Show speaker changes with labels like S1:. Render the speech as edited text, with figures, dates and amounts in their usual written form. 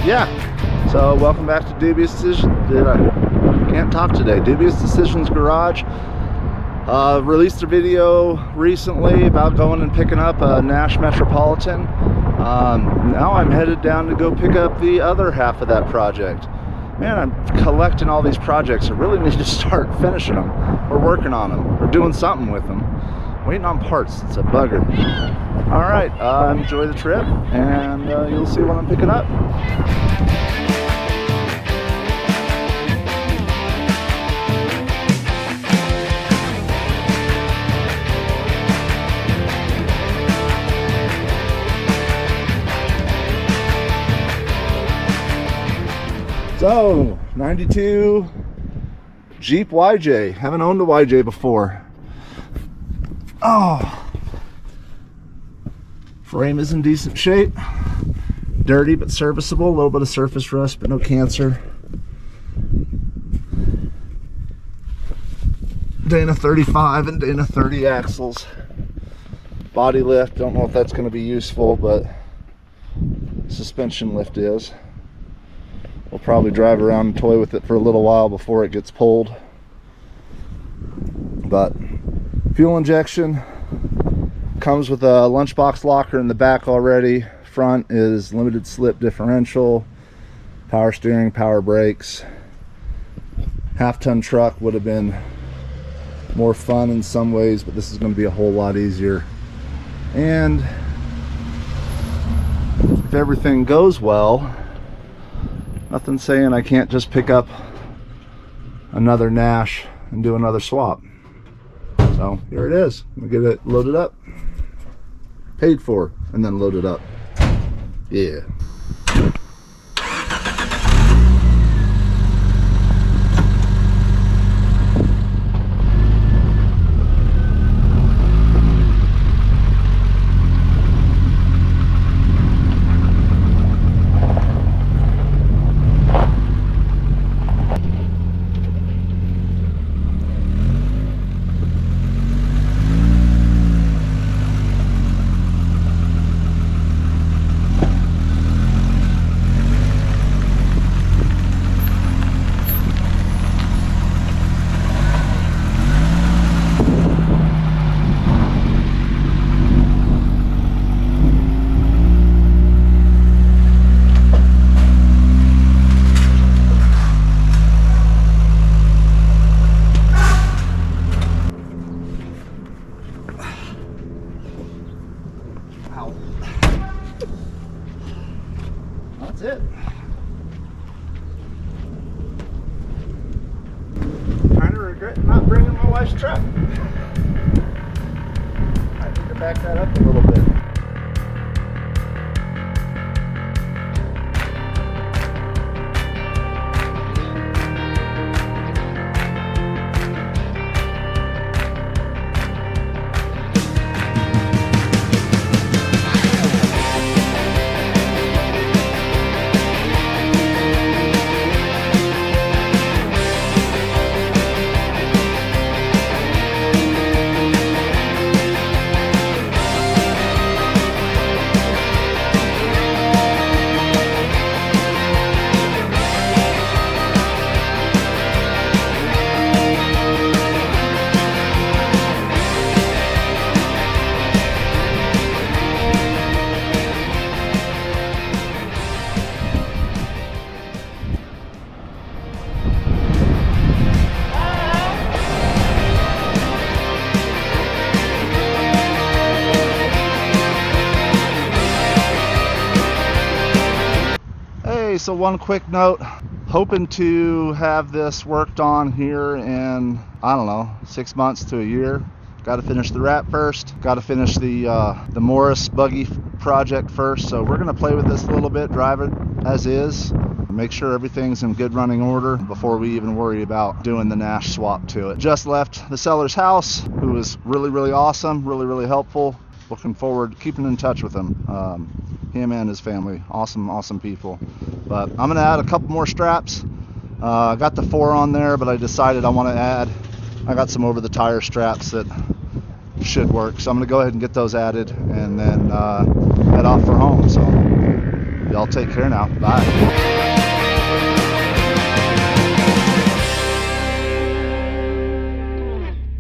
S1: Yeah, so welcome back to Dubious Decisions. Can't talk today. Dubious Decisions Garage. Released a video recently about going and picking up a Nash Metropolitan. Now I'm headed down to go pick up the other half of that project. Man, I'm collecting all these projects. I really need to start finishing them or working on them or doing something with them. Waiting on parts, it's a bugger. All right, enjoy the trip, and you'll see what I'm picking up. So, 92 Jeep YJ. Haven't owned a YJ before. Oh, frame is in decent shape. Dirty but serviceable. A little bit of surface rust, but no cancer. Dana 35 and Dana 30 axles. Body lift. Don't know if that's going to be useful, but suspension lift is. We'll probably drive around and toy with it for a little while before it gets pulled. But fuel injection comes with a lunchbox locker in the back already. Front is limited slip differential, power steering, power brakes. Half-ton truck would have been more fun in some ways, but this is going to be a whole lot easier. And if everything goes well, nothing saying I can't just pick up another Nash and do another swap. So here it is. I'm gonna get it loaded up, paid for, and then loaded up. Yeah. That's it. Kind of regret not bringing my wife's truck. I need to back that up a little bit. So one quick note, hoping to have this worked on here in, I don't know, 6 months to a year. Got to finish the wrap first, got to finish the Morris buggy project first. So we're going to play with this a little bit, drive it as is, make sure everything's in good running order before we even worry about doing the Nash swap to it. Just left the seller's house, who was really awesome, really helpful. Looking forward to keeping in touch with him. Him and his family, awesome people. But I'm gonna add a couple more straps. I got the 4 on there, but I decided I want to add, I got some over the tire straps that should work, so I'm gonna go ahead and get those added and then head off for home. So y'all y'all take care now. Bye.